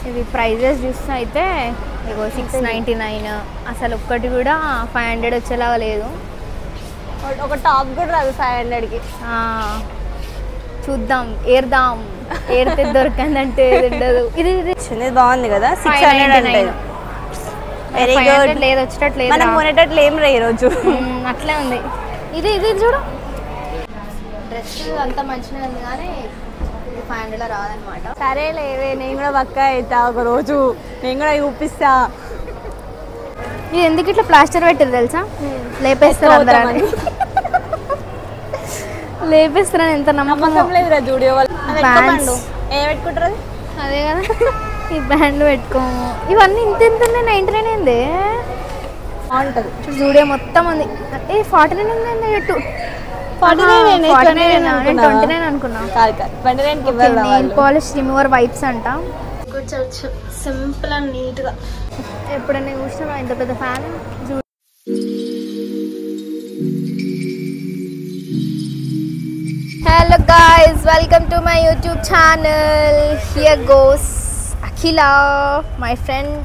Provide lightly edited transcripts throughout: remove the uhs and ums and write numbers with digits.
ఇవి ప్రైజెస్ చూస్తే అయితే ఇగో 699 అసలు ఒక్కటి కూడా 500 వచ్చేలాగా లేదు. ఒక టాప్ కూడా రాదు 500కి. చూద్దాం, ఏరితే దొరకందంటే ఉండదు. ఇది బాగుంది కదా, 699. Very good. లేదు వచ్చేటట్లేదు, మనం కొనేటట్లు ఏం రా ఈరోజు. అట్లే ఉంది. ఇది చూడు, డ్రెస్ అంతా మంచిగా ఉంది కానీ 500 రాదనమాట. సరే లేవే, నేను కూడా పక్క అవుతా ఒక రోజు, నేను కూడా చూపిస్తా. ఇది ఎందుకు ఇట్లా ప్లాస్టర్ పెట్టారు తెలుసా? లేపేస్తారు అందరూ, లేపేస్తారని ఎంత నమ్మకం లేదురా. జూడియో వాళ్ళు ఏం పెట్టుకుంటారు? అదే కదా, ఈ బ్యాండ్ పెట్టుకోము. ఇవన్నీ ఇంత 99 ఏంది బాగుంటుంది. జూడియో మొత్తం ఉంది. 49 ఉంది. 29 అనుకున్నా. నెయిల్ పాలిష్ రిమూవర్ వైప్స్ అంట. సింపుల్ అండ్ నీట్ గా. ఎప్పుడైనా చూసినా ఇంత పెద్ద fan. Hello guys, welcome to my YouTube channel. Here goes Akhila, my friend.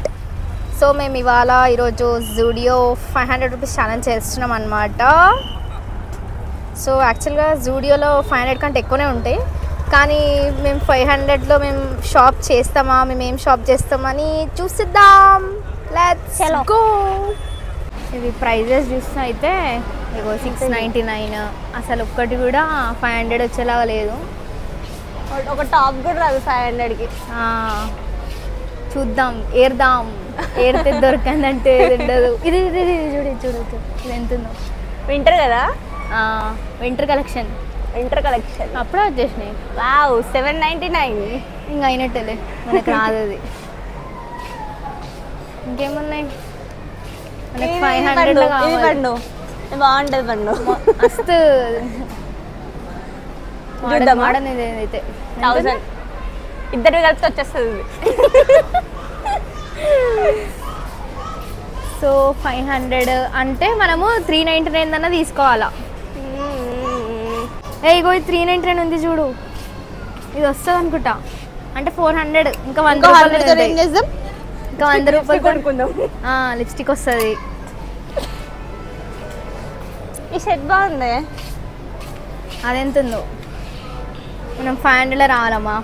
So మేము ఈరోజు జూడియో 500 రూపీస్ ఛాలెంజ్ చేస్తున్నాం అనమాట. సో యాక్చువల్గా జూడియోలో 500 కంటే ఎక్కువనే ఉంటాయి, కానీ మేము 500లో మేము షాప్ చేస్తామా, మేము ఏం షాప్ చేస్తామని చూసిద్దాం. Let's go. ఇవి ప్రైజెస్ చూస్తే అయితే ఇగో 699 అసలు ఒక్కటి కూడా 500 వచ్చేలాగా లేదు. ఒక టాప్ కూడా రాదు 500కి. చూద్దాం, ఏరితే దొరకందంటే ఉండదు. ఇది చూడు, ఇది ఎంత ఉందో. వింటర్ కదా, వింటర్ కలెక్షన్ అప్పుడే వచ్చేసినాయి. వావ్, 799. ఇంకా అయినట్టేలే, మనకు రాదు అది. ఇంకేమున్నాయి మనకి? 500 బాగుంటుంది పండు. మస్తు మోడర్న్ అయితే 1000 ఇద్దరు కలిసి వచ్చేస్తుంది. సో 500 అంటే మనము 399 అన్న తీసుకోవాలా. ఇగో 399 ఉంది చూడు, ఇది వస్తుంది అనుకుంటా. అంటే 400, ఇంకా 100 రూపాయలు కొనుక్కుందాం. లిప్స్టిక్ వస్తుంది. ఈ షర్ట్ బాగుంది. అదెంత ఉందో? మనం 500లో రావాలమ్మా.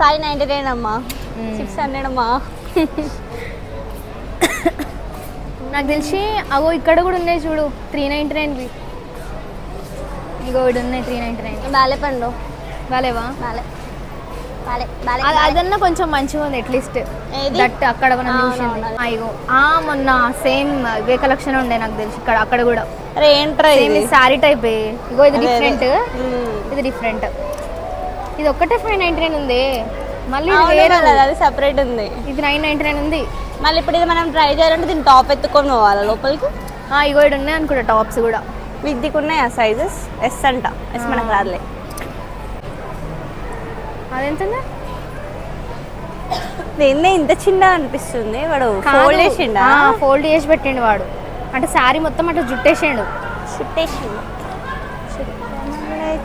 599 అమ్మా, 600 అమ్మా. నాకు తెలిసి అగో ఇక్కడ కూడా ఉన్నాయి చూడు 399. ఇగో ఇక్కడ ఉన్నాయి 399. బాలే పండు, బాలేవా? అదన్నా కొంచెం మంచిగా ఉంది అట్లీస్ట్. దట్ అక్కడ మనం చూసింది. ఇగో మొన్న సేమ్ ఇవే కలెక్షన్ ఉండే నాకు తెలిసి ఇక్కడ, అక్కడ కూడా శారీ టైప్. ఇగో ఇది డిఫరెంట్, ఇది డిఫరెంట్. ఇది ఒక్కటే 599 ఉంది. మళ్ళీ అది సెపరేట్ ఉంది. ఇది 999 ఉంది. మళ్ళీ ఇప్పుడు ఇది మనం ట్రై చేయాలంటే దీన్ని టాప్ ఎత్తుకొని పోవాలి లోపలికి. ఇగో ఇక్కడ ఉన్నాయి అనుకుంటా టాప్స్ కూడా. వీటికి ఉన్నాయా సైజెస్? ఎస్ అంట. ఎస్ మనకు రాదులే. అదెంత? దేన్నే ఇంత చిన్న అనిపిస్తుంది. వాడు ఫోల్డ్ చేసి పెట్టిండు వాడు. అంటే శారీ మొత్తం అట్లా చుట్టేసిండు.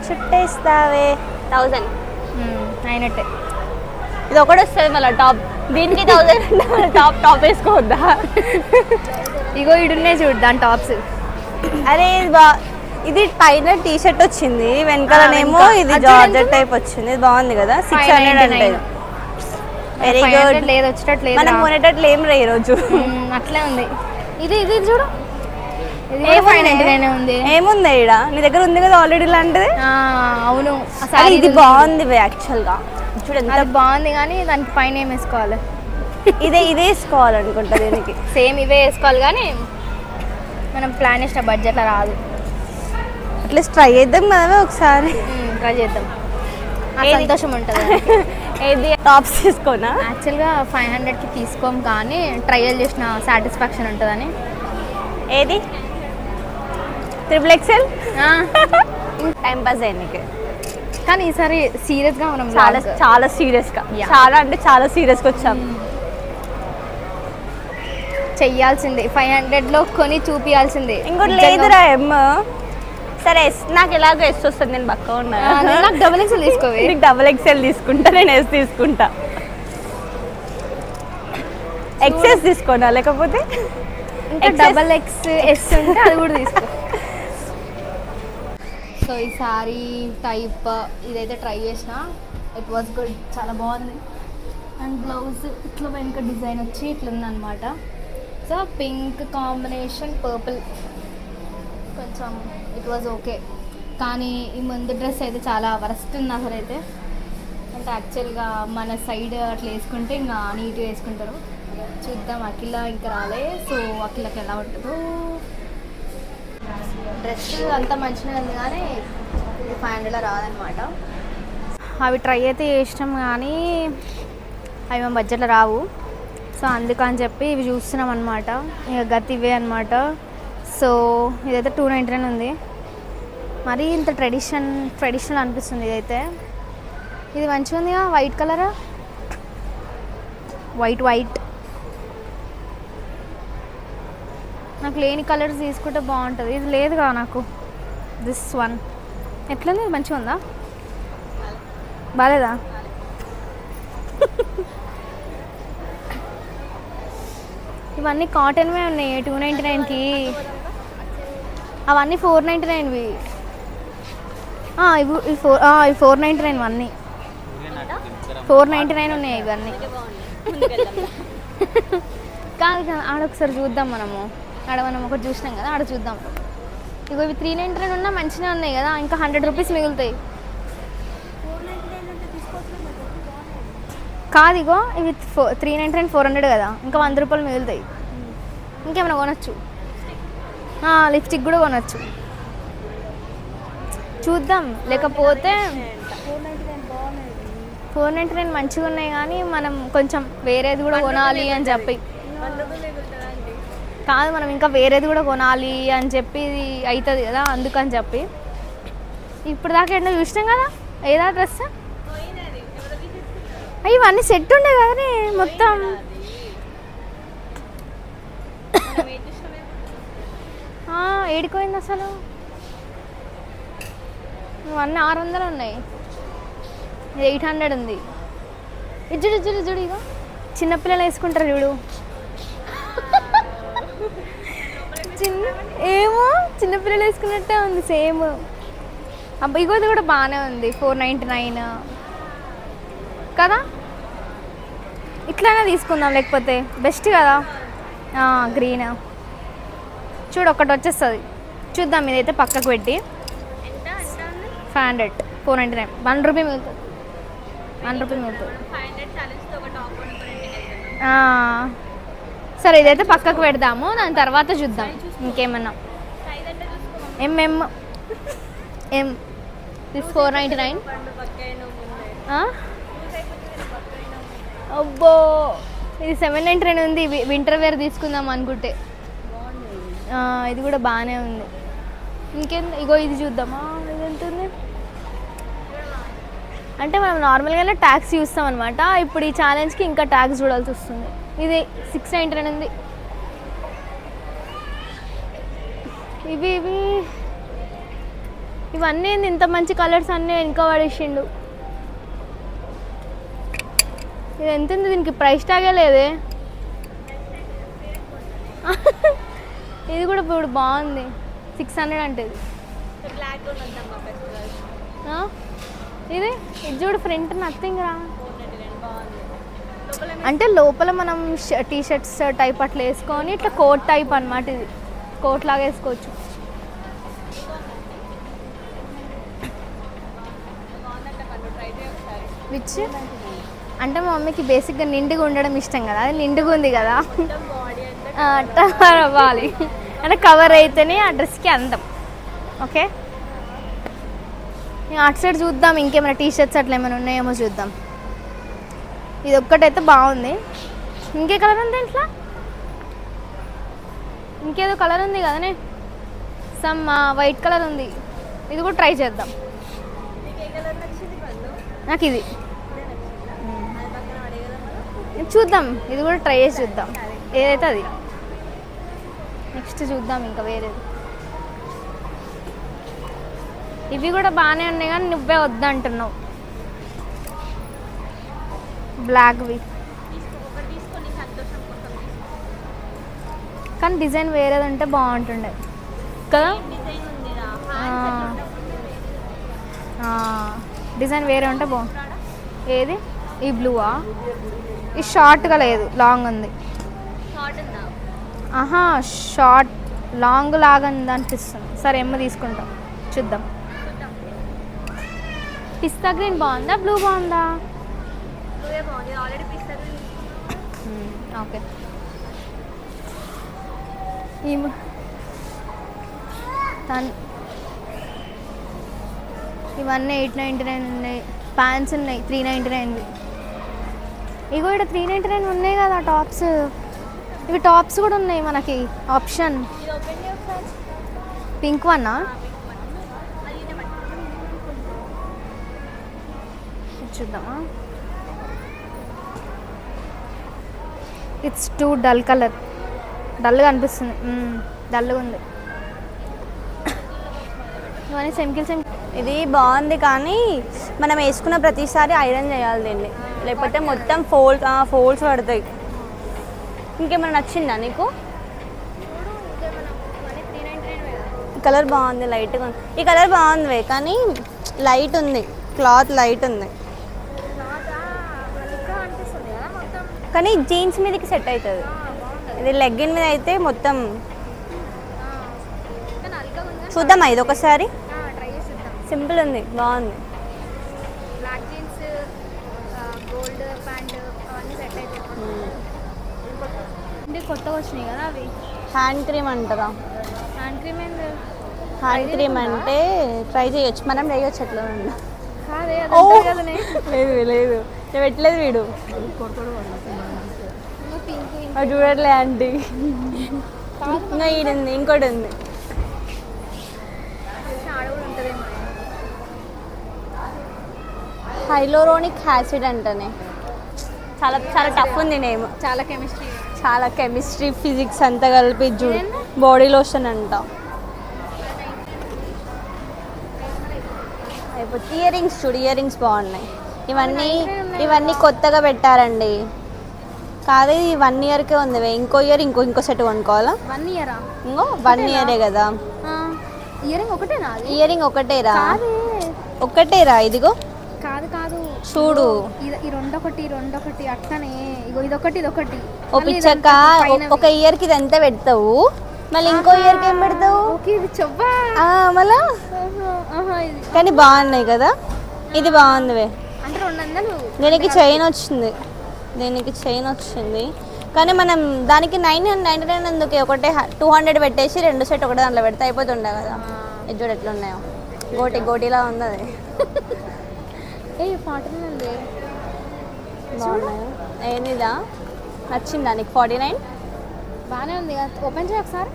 చుట్టేస్తావే. 1000 అయినట్టే. ఇది ఒకటి వస్తుంది మళ్ళీ టాప్. దీనికి 1000 టాప్ వేసుకోవద్దా? ఇగో ఇడున్నాయి చూడు దాని టాప్స్. అరే ఇది పైన టీ షర్ట్ వచ్చింది, వెనకాలనేమో ఇది జార్జెట్ టైప్ వచ్చింది. బాగుంది కదా, 600. Very good. లేదు వచ్చేటట్లేదు, మనం కొనేటట్లు ఏం రా ఈరోజు. అట్లే ఉంది. ఇది చూడు, ఉంది. ఏముంది ఈడ? నీ దగ్గర ఉంది కదా ఆల్రెడీ ఇలాంటిది. అవును, ఇది బాగుంది యాక్చువల్ గా. చూడండి బాగుంది, కానీ దానికి పైన ఏం వేసుకోవాలి? ఇదే వేసుకోవాలనుకుంటా. దీనికి సేమ్ ఇవే వేసుకోవాలి, కానీ మనం ప్లాన్ చేసిన బడ్జెట్లో రాదు. అట్లీస్ట్ ట్రై చేద్దాం కదా ఒకసారి. ట్రై చేద్దాం, సంతోషం ఉంటుంది. ఏది టాప్స్ తీసుకోనా? యాక్చువల్గా 500కి తీసుకోం, కానీ ట్రయల్ చేసిన సాటిస్ఫాక్షన్ ఉంటుందని. ఏది? XXL టైం పాస్ అయ్యింది. కానీ ఈసారి సీరియస్గా మనం చాలా సీరియస్గా, చాలా సీరియస్గా వచ్చాం. చెయ్యాల్సిందే, 500లో కొని చూపించాల్సిందే. ఇంకోటి లేదురా ఎమ్. సరే నాకు ఎలాగో ఎస్ వస్తుంది, నేను పక్క ఉన్నా. నాకు XXL తీసుకోవే. నీకు XXL తీసుకుంటా, నేను ఎస్ తీసుకుంటా. ఎక్సెస్ తీసుకోనా లేకపోతే ఇంకా డబల్ ఎక్స్ ఉంటే అది కూడా తీసుకో. సో ఈ సారీ టైప్ ఇదైతే ట్రై చేసిన, ఇట్ వాజ్ గుడ్, చాలా బాగుంది. అండ్ బ్లౌజ్ ఇట్లా వెనుక డిజైన్ వచ్చి ఇట్లా ఉందన్నమాట. సో పింక్ కాంబినేషన్ పర్పుల్ కొంచెం ఇట్ వాజ్ ఓకే. కానీ ఈ ముందు డ్రెస్ అయితే చాలా వరస్ట్ ఉంది అసలు అయితే. అంటే యాక్చువల్గా మన సైడ్ అట్లా వేసుకుంటే ఇంకా నీట్గా వేసుకుంటారు. చూద్దాం, అఖిల ఇంకా రాలే, సో అఖిలకి ఎలా ఉంటుందో. డ్రెస్ అంతా మంచిగా ఉంది కానీ ఇది 500 రాదనమాట. అవి ట్రై అయితే చేసినాం కానీ అవి మా బడ్జెట్లో రావు. సో అందుకని చెప్పి ఇవి చూస్తున్నాం అనమాట. ఇక గతి ఇవే అనమాట. సో ఇదైతే 299 ఉంది. మరీ ఇంత ట్రెడిషనల్ అనిపిస్తుంది ఇదైతే. ఇది మంచిగా ఉందిగా, వైట్ కలర్, వైట్ నాకు లేని కలర్స్ తీసుకుంటే బాగుంటుంది. ఇది లేదుగా నాకు. దిస్ వన్ ఎట్లుంది, మంచిగా ఉందా, బాగాలేదా? ఇవన్నీ కాటన్వే ఉన్నాయి 299కి. అవన్నీ 499వి. ఇవి 499 అన్నీ 499 ఉన్నాయి ఇవన్నీ. కాదు ఆడొకసారి చూద్దాం మనము. ఆడ మనం ఒకటి చూసినాం కదా, ఆడ చూద్దాం. ఇగో ఇవి 399 ఉన్నా మంచిగా ఉన్నాయి కదా, ఇంకా 100 రూపీస్ మిగులుతాయి. కాదు ఇగో ఇవి 399 400 కదా, ఇంకా 100 రూపాయలు మిగులుతాయి. ఇంకేమైనా కొనొచ్చు, లిప్స్టిక్ కూడా కొనొచ్చు. చూద్దాం. లేకపోతే 499 మంచిగా ఉన్నాయి కానీ మనం కొంచెం వేరేది కూడా కొనాలి అని చెప్పి, కాదు మనం ఇంకా వేరేది కూడా కొనాలి అని చెప్పి అవుతుంది కదా, అందుకని చెప్పి. ఇప్పుడు దాకా ఎన్నో చూసినాం కదా, ఏదా డ్రెస్ ఇవన్నీ సెట్ ఉండే కదనే మొత్తం. ఏడిపోయింది అసలు. ఇవన్నీ 600 ఉన్నాయి, ఇది 800 ఉంది. చూడు ఇక చిన్నపిల్లలు వేసుకుంటారు చూడు. ఏమో చిన్నపిల్లలు వేసుకున్నట్టే ఉంది సేమ్. అబ్బా ఇగోది కూడా బాగానే ఉంది, 499 కదా. ఇట్లానే తీసుకుందాం లేకపోతే బెస్ట్ కదా. గ్రీన్ చూడు ఒకటి వచ్చేస్తుంది. చూద్దాం, ఇదైతే పక్కకు పెట్టి 500 499 1 రూపీ మిగులుతుంది, 1 రూపీ మిగులుతుంది. సరే ఇదైతే పక్కకు పెడదాము, దాని తర్వాత చూద్దాం ఇంకేమన్నా. ఎం దిస్ 499. అబ్బో ఇది 799 ఉంది. వింటర్ వేర్ తీసుకుందాం అనుకుంటే ఇది కూడా బాగానే ఉంది. ఇంకేం ఇగో ఇది చూద్దామా, ఇది ఎంత ఉంది. అంటే మనం నార్మల్గానే ట్యాక్స్ చూస్తాం అనమాట. ఇప్పుడు ఈ ఛాలెంజ్కి ఇంకా ట్యాక్స్ చూడాల్సి వస్తుంది. ఇది 699 ఉంది. ఇవన్నీ ఇంత మంచి కలర్స్ అన్నీ వెనుక పడేసిండు. ఇది ఎంత ఉంది, దీనికి ప్రైస్ ట్యాగే లేదే. ఇది కూడా ఇప్పుడు బాగుంది, 600 అంటే. ఇది చూడు ఫ్రంట్ నథింగ్ రా. అంటే లోపల మనం టీ షర్ట్స్ టైప్ అట్లా వేసుకొని ఇట్లా కోట్ టైప్ అనమాట. ఇది కోట్ లాగా వేసుకోవచ్చు. విచ్ అంటే మా మమ్మీకి బేసిక్గా నిండుగా ఉండడం ఇష్టం కదా, అది నిండుగా ఉంది కదా, అవ్వాలి అంటే కవర్ అయితేనే ఆ డ్రెస్కి అందం. ఓకే అటు సైడ్ చూద్దాం, ఇంకేమైనా టీ షర్ట్స్ అట్లా ఏమైనా ఉన్నాయేమో చూద్దాం. ఇది ఒక్కటైతే బాగుంది. ఇంకే కలర్ ఉంది ఇంట్లో, ఇంకేదో కలర్ ఉంది కదనే, సమ్ వైట్ కలర్ ఉంది. ఇది కూడా ట్రై చేద్దాం. నాకు ఇది చూద్దాం, ఇది కూడా ట్రై చేసి చూద్దాం ఏదైతే అది. నెక్స్ట్ చూద్దాం ఇంకా వేరేది. ఇవి కూడా బాగానే ఉన్నాయి కానీ నువ్వే వద్దంటున్నావు. బ్లాక్వి కానీ డిజైన్ వేరేది ఉంటే బాగుంటుండే కదా. డిజైన్ వేరే ఉంటే బాగుంటుంది. ఏది ఈ బ్లూవా? ఈ షార్ట్గా లేదు, లాంగ్ ఉంది. ఆహా షార్ట్ లాంగ్ లాగా ఉంది అనిపిస్తుంది. సరే ఎమ్మ తీసుకుంటాం, చూద్దాం. పిస్తా గ్రీన్ బాగుందా, బ్లూ బాగుందా? ఓకే. ఇవన్నీ 899 ఉన్నాయి. ప్యాంట్స్ ఉన్నాయి 399. ఇగో ఇక్కడ 399 ఉన్నాయి కదా టాప్స్. ఇవి టాప్స్ కూడా ఉన్నాయి మనకి ఆప్షన్. పింక్ వన్నా? చూద్దామా. ఇట్స్ టూ డల్ కలర్, డల్గా అనిపిస్తుంది. డల్గా ఉంది. ఇవన్నీ సెమ్కిల్ సెమ్. ఇది బాగుంది కానీ మనం వేసుకున్న ప్రతిసారి ఐరన్ చేయాలి దీన్ని, లేకపోతే మొత్తం ఫోల్డ్స్ పడతాయి. ఇంకేమైనా నచ్చిందా నీకు? ఈ కలర్ బాగుంది, లైట్గా ఉంది. ఈ కలర్ బాగుంది కానీ లైట్ ఉంది, క్లాత్ లైట్ ఉంది కానీ జీన్స్ మీదకి సెట్ అవుతుంది. ఇది లెగ్గిన్ మీద అయితే మొత్తం. చూద్దామా ఇది ఒకసారి? సింపుల్ ఉంది, బాగుంది. బ్లాక్ జీన్స్, గోల్డ్ ప్యాంట్ అవన్నీ సెట్ అవుతాయి. అంటే కొత్తగా వచ్చినాయి కదా అవి. హ్యాండ్ క్రీమ్ అంటారా? హ్యాండ్ క్రీమ్ ఏంది? హ్యాండ్ క్రీమ్ అంటే ట్రై చేయొచ్చు, మనం చేయొచ్చు. ఎట్లా ఉన్నా లేదు లేదు నేను పెట్టలేదు వీడు. చూడట్లే ఆంటీ. ఇంకా ఈడుంది, ఇంకోటి ఉంది. హైలోరోనిక్ యాసిడ్ అంటనే చాలా చాలా టఫ్ ఉంది నేమ్. చాలా కెమిస్ట్రీ ఫిజిక్స్ అంతా కలిపి చూడు. బాడీ లోషన్ అంట. అయిపోతే ఇయర్ రింగ్స్ చూడు, ఇయర్ రింగ్స్ బాగున్నాయి. ఇవన్నీ కొత్తగా పెట్టారండి. కాదు ఇది 1 ఇయర్కే ఉంది. ఇంకో ఇయర్ ఇంకో సెట్ కొనుక్కోవాలా? 1 ఇయరా? ఇంకో 1 ఇయరే కదా. ఇయర్ రింగ్ ఒకటేరా? ఒకటేరా? ఇదిగో కాదు కాదు చూడు, ఈ రెండొకటి అట్లనే. ఇగో ఇదొకటి ఇదొకటి. ఓ పిచ్చక్క, ఒక ఇయర్కి ఇదంతా పెడతావు, మళ్ళీ ఇంకో ఇయర్కి ఏం పెడతావు? మళ్ళా. కానీ బాగున్నాయి కదా. ఇది బాగుంది. అంటే 200. దీనికి చైన్ వచ్చింది కానీ మనం దానికి 999 ఎందుకు? ఒకటే 200 పెట్టేసి 2 సెట్ ఒకటే దాంట్లో పెడితే అయిపోతుండే కదా. ఇది చూడు ఎట్లా ఉన్నాయో, గోటిలా ఉంది అది. బాగున్నాయి. ఏనిదా నచ్చిందా నీకు? 49 బాగానే ఉంది కదా. ఓపెన్ చేయ ఒకసారి.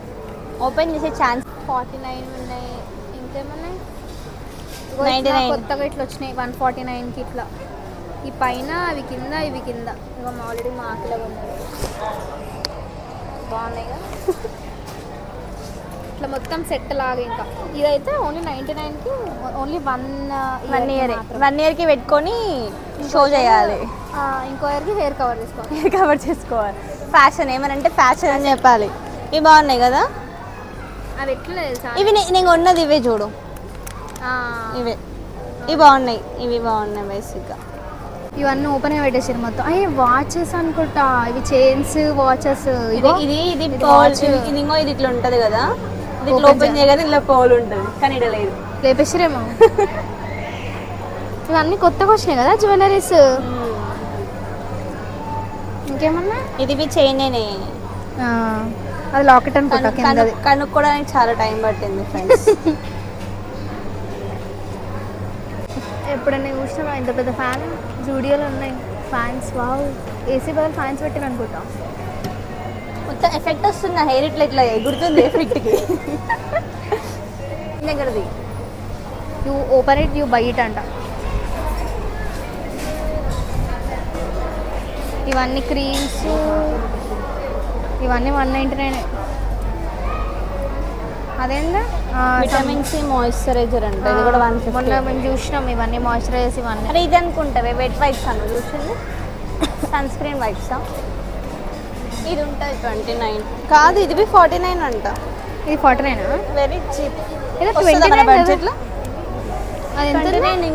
ఓపెన్ చేసే ఛాన్స్. 49 ఉన్నాయి. ఇంకేమున్నాయి? 99 కొత్తగా ఇట్లా వచ్చినాయి 149కి. ఇట్లా ఈ పైన అవి కింద, ఇవి కింద. ఇక ఆల్రెడీ మా ఆకలిగా ఉన్నాయి. బాగున్నాయి కదా. ఇట్లా మొత్తం సెట్ లాగా. ఇంకా ఇదైతే ఓన్లీ 99కి, ఓన్లీ 1 ఇయర్కి పెట్టుకొని షో చేయాలి. ఇంకో ఇయర్కి హెయిర్ కవర్ చేసుకోవాలి. ఫ్యాషన్ ఏమనంటే ఫ్యాషన్ అని చెప్పాలి. ఇవి బాగున్నాయి కదా. అవి ఎట్లా తెలుసా? ఇవి నేను కొన్నది ఇవే చూడు. ఇవి బాగున్నాయి. ఇవి బాగున్నాయి బేసిక్గా. ఇవన్నీ ఓపెన్ గా పెట్టేసారు మొత్తం. అయ్యే వాచెస్ అనుకుంటా. ఇవి చైన్స్, వాచెస్. ఇది ఇంకో ఇది ఇట్లా ఉంటది కదా. ఇది ఓపెన్ చేయగానే ఇలా పౌల్ ఉంటుంది కానీ ఇక్కడ లేదు. లేపేసారేమో. ఇవన్నీ కొత్తగా వచ్చినాయి కదా జ్యువెలరీస్. ఇంకేమన్నా? ఇది చైనేనే. అది లాకెట్ అనుకుంటా. కనుక్కోవడానికి చాలా టైం పట్టింది ఫ్రెండ్స్. ఎప్పుడైనా చూసినా ఇంత పెద్ద ఫ్యాన్ జూడియోలో ఉన్నాయి ఫ్యాన్స్. వావ్, ఏసీ బదులు ఫ్యాన్స్ పెట్టాను అనుకుంటా. మొత్తం ఎఫెక్ట్ వస్తుంది. హెయిర్ ఇట్లా ఎగురుతుంది ఎఫెక్ట్కి. దగ్గరది you open it, you buy it అంట. ఇవన్నీ క్రీమ్స్, ఇవన్నీ 199. అదేందా విటమిన్ సి మాయిశ్చరైజర్ అంటే ఇది కూడా 150. మొన్న మేము చూసినాం ఇవన్నీ మాయిశ్చరైజర్స్. ఇవన్నీ అరే ఇది అనుకుంటావే వెట్ వైప్స్ అన్న చూసింది. సన్ స్క్రీన్ వైప్సా? ఇది ఉంటుంది 29 కాదు, ఇది 49 అంట. ఇది 49 వెరీ చీప్. ఇది 29 బడ్జెట్లో. అది ఎంత? 29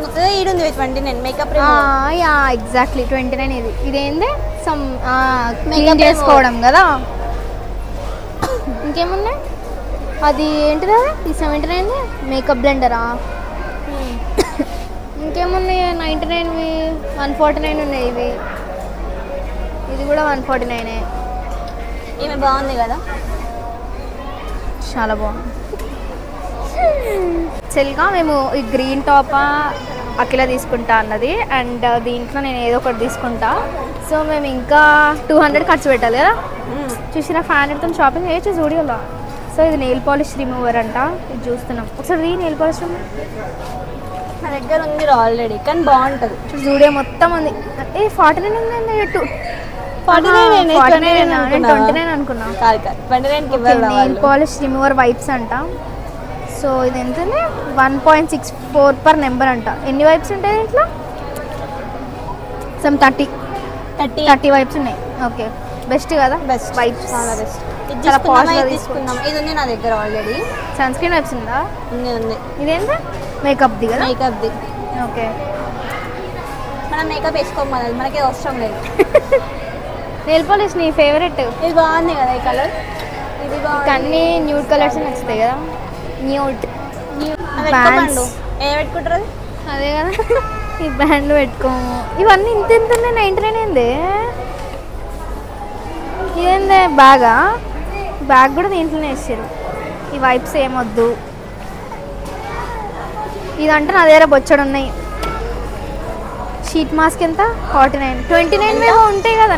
ఇది ఉంది 29 మేకప్ రిమూవర్. యా ఎగ్జాక్ట్లీ 29 ఇది. ఇదేంది సమ్ మేకప్ చేసుకోవడం కదా. ఇంకేమున్నాయి? అది ఏంటిదా? ఈ 79 మేకప్ బ్లెండరా? ఇంకేమున్నాయి? 99వి 149 ఉన్నాయి ఇవి. ఇది కూడా 149. ఈమె బాగుంది కదా, చాలా బాగుంది. యాక్చువల్గా మేము ఈ గ్రీన్ టాప్ అఖిల తీసుకుంటా అన్నది, అండ్ దీంట్లో నేను ఏదో ఒకటి తీసుకుంటా. సో మేము ఇంకా 200 ఖర్చు పెట్టాలి కదా. చూసినా 500తో షాపింగ్ చేయొచ్చు జూడియోలో. సో ఇది నెయిల్ పాలిష్ రిమూవర్ అంట, ఇది చూస్తున్నాం. ఒకసారి నెయిల్ పాలిష్ నా దగ్గర ఉంది ఆల్రెడీ, కానీ బాగుంటుంది. జూడియో మొత్తం ఉంది. ఏ 49 ఉందండి. 29 అనుకున్నా. నెయిల్ పాలిష్ రిమూవర్ వైప్స్ అంట. సో ఇది ఎంత? 1.64 పర్ నెంబర్ అంట. ఎన్ని వైప్స్ ఉంటాయి దీంట్లో? సమ్ 30 వైప్స్ ఉన్నాయి. ఓకే, బెస్ట్ కదా. బెస్ట్ వైప్స్ చాలా బెస్ట్. చాలా పాష్గా తీసుకుందాం. ఇది ఉంది నా దగ్గర ఆల్రెడీ. సన్ స్క్రీన్ వైప్స్ ఉందా? ఉంది. ఇదేంట? మేకప్ది కదా. మేకప్ది. ఓకే, మనం మేకప్ వేసుకోవాలి, మనకి అవసరం లేదు. నెయిల్ పాలిష్ నీ ఫేవరెట్? ఇది బాగుంది కదా ఈ కలర్. ఇది బాగుంది. అన్ని న్యూడ్ కలర్స్ నచ్చుతాయి కదా. న్యూడ్ బ్యాండ్స్ ఏ పెట్టుకుంటారు? అదే కదా. ఈ బ్యాండ్ పెట్టుకోము. ఇవన్నీ ఇంత ఎంత ఉన్నాయి? 99 ఏంది? ఇదేందే బ్యాగ్ కూడా దీంట్లోనే వేసారు. ఈ వైప్స్ ఏమొద్దు. ఇదంటే నా దగ్గర బొచ్చడు ఉన్నాయి. షీట్ మాస్క్ ఎంత? 49. 29 మేము ఉంటాయి కదా.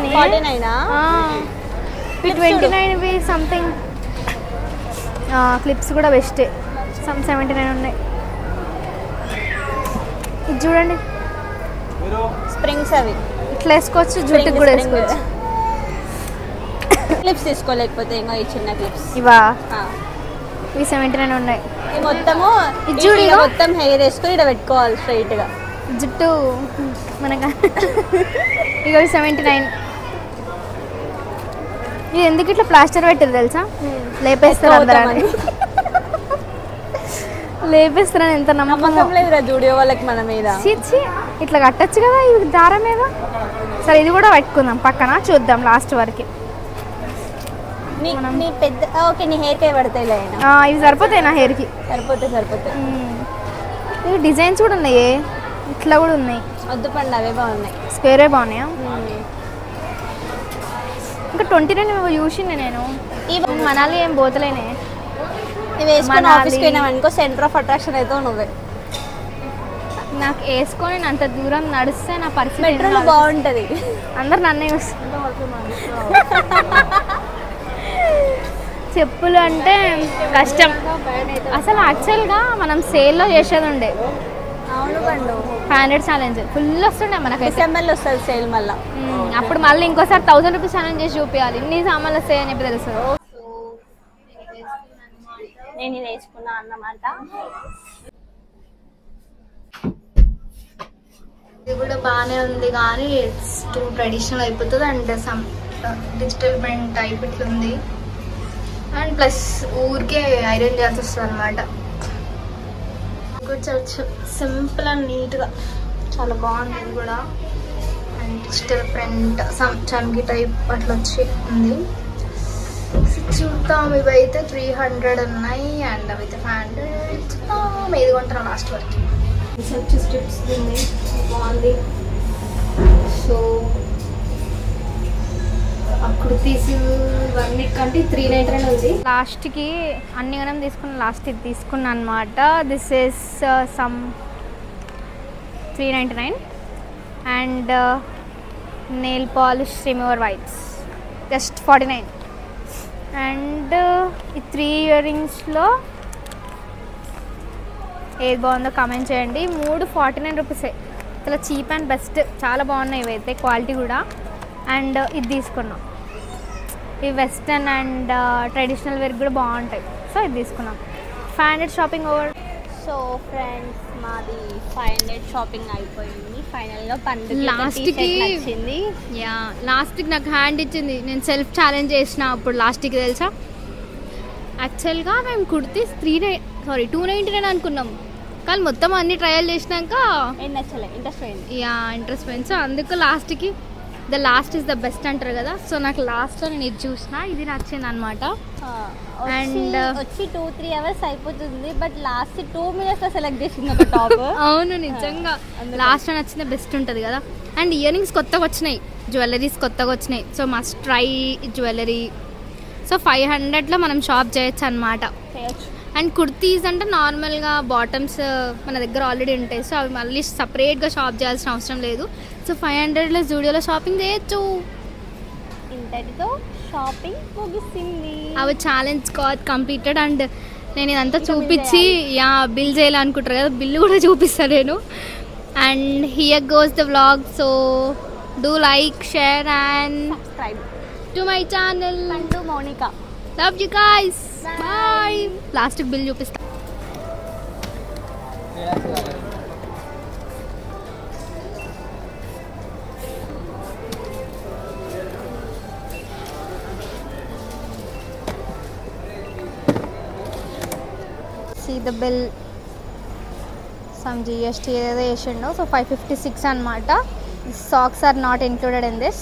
29 సంథింగ్. క్లిప్స్ కూడా బెస్టే. సమ్ 79 ఉన్నాయి. ఇది చూడండి, స్ప్రింగ్స్ అవి ఇట్లా వేసుకోవచ్చు, జుట్టుకి కూడా వేసుకోవచ్చు. క్లిప్స్ తీసుకోలేకపోతే ఇంకా ఈ చిన్న క్లిప్స్ ఇవా? ఇవి 79 ఉన్నాయి. ఈ మొత్తము మొత్తం హెయిర్ వేసుకొని ఇక్కడ పెట్టుకోవాలి స్ట్రైట్ గా జుట్టు మనకు. ఇక 79. ఇది ఎందుకు ఇట్లా ప్లాస్టర్ పెట్టారు తెలుసా? లేపేస్తారు అందరూ. లేపేస్తారని ఎంత నమ్మకం లేదురా జూడియో వాళ్ళకి మన మీద. ఇట్లా కట్టచ్చు కదా ఇది దారం మీద. సరే ఇది కూడా పెట్టుకుందాం పక్కన, చూద్దాం లాస్ట్ వరకు. నీ పెద్ద ఓకే, నీ హెయిర్కి అవి పడతాయి. ఇవి సరిపోతాయి నా హెయిర్కి. సరిపోతాయి. ఇవి డిజైన్స్ కూడా ఉన్నాయి, ఇట్లా కూడా ఉన్నాయి. వద్దు పండు, అవే బాగున్నాయి. స్క్వేరే బాగున్నాయా? ఇంకా 29 చూసింది నేను. మనాలి ఏం పోతలేనే. ఇవి వేసుకొని ఆఫీస్కి పోయినామనుకో సెంటర్ ఆఫ్ అట్రాక్షన్ అయితే నువ్వే. నాకు వేసుకొని అంత దూరం నడిస్తే నా పరిస్థితి మెట్రోలో బాగుంటుంది. అందరు నన్నే చూస్తారు. చెప్పులు అంటే కష్టం అసలు. యాక్చువల్గా మనం సేల్లో చేసేది ఉండే. అవును పండు, 500 ఛాలెంజ్ ఫుల్ వస్తుండే మనకైతే. డిసెంబర్లో వస్తుంది సేల్ మళ్ళీ. అప్పుడు మళ్ళీ ఇంకోసారి 1000 రూపీస్ ఛాలెంజ్ చేసి చూపించాలి. ఇన్ని సామాన్లు వస్తాయని చెప్పి తెలుస్తుంది. నేను ఇది వేసుకున్నా అన్నమాట. ఇది కూడా బాగానే ఉంది కానీ టూ ట్రెడిషనల్ అయిపోతుంది. And some digital print type ఇట్లా ఉంది. అండ్ ప్లస్ ఊరికే ఐరన్ చేయాల్సి వస్తుంది అనమాట. సింపుల్ అండ్ నీట్గా చాలా బాగుంది ఇది కూడా. అండ్ డిజిటల్ ప్రింట్ సమ్ చమ్కి టైప్ అట్లా వచ్చి ఉంది. చూద్దాం. ఇవైతే 300 ఉన్నాయి అండ్ అవైతే 500. చూద్దాం ఏది కొంటారా లాస్ట్ వరకు. స్ట్రిప్స్ ఉంది, బాగుంది. సో అప్పుడు తీసి ఇవన్నీ కంటే 399 ఉంది. లాస్ట్కి అన్ని గణం తీసుకున్న, లాస్ట్ ఇది తీసుకున్నా అనమాట. This is some 399 and nail polish remover wipes just 49. And ఈ 3 ఇయర్ రింగ్స్లో ఏది బాగుందో కామెంట్ చేయండి. 3 49 రూపీసే. చాలా చీప్ అండ్ బెస్ట్, చాలా బాగున్నాయి ఇవైతే, క్వాలిటీ కూడా. అండ్ ఇది తీసుకున్నాం. ఈ వెస్టర్న్ అండ్ ట్రెడిషనల్ వేర్ కూడా బాగుంటాయి. సో ఇది తీసుకున్నాం. 500 షాపింగ్ ఓవర్. సో ఫ్రెండ్స్ మాది 500 షాపింగ్ అయిపోయింది ఫైనల్గా. లాస్ట్కి వచ్చింది. యా లాస్ట్కి నాకు హ్యాండ్ ఇచ్చింది. నేను సెల్ఫ్ ఛాలెంజ్ చేసిన అప్పుడు లాస్ట్కి తెలుసా. యాక్చువల్గా మేము కుర్తీస్ 299 అనుకున్నాం, కానీ మొత్తం అన్ని ట్రయల్ చేసినాక నచ్చలే, ఇంట్రెస్ట్ పోయింది. యా ఇంట్రెస్ట్ పోయింది. సో అందుకు లాస్ట్కి the last is the best అంటారు కదా. సో నాకు లాస్ట్లో నేను ఇది చూసిన, ఇది నచ్చింది అనమాట. అండ్ వచ్చి 2-3 అవర్స్ అయిపోతుంది, బట్ లాస్ట్ 2 minutesలో సెలెక్ట్ చేసింది ఒక టాప్. అవును నిజంగా లాస్ట్లో నచ్చిన బెస్ట్ ఉంటుంది కదా. అండ్ ఇయర్ రింగ్స్ కొత్తగా వచ్చినాయి, జ్యువెలరీస్ కొత్తగా వచ్చినాయి. So must try jewellery. So 500లో మనం షాప్ చేయొచ్చు అనమాట. అండ్ కుర్తీస్ అంటే నార్మల్గా బాటమ్స్ మన దగ్గర ఆల్రెడీ ఉంటాయి, సో అవి మళ్ళీ సపరేట్గా షాప్ చేయాల్సిన అవసరం లేదు. సో 500లో జూడియోలో షాపింగ్ చేయొచ్చు. ఇంతటితో షాపింగ్ ముగిసింది. అవి ఛాలెంజ్ కంప్లీటెడ్. అండ్ నేను ఇదంతా చూపించి బిల్ చేయాలనుకుంటారు కదా, బిల్లు కూడా చూపిస్తాను నేను. And here goes the vlog. So do like, share and subscribe to my channel. Pandu Mounika. Love you guys. Bye. Plastic bill చూపిస్తా. See the bill. Some GST ఏదో వేసిండు. సో 556 అనమాట. Socks are not included in this.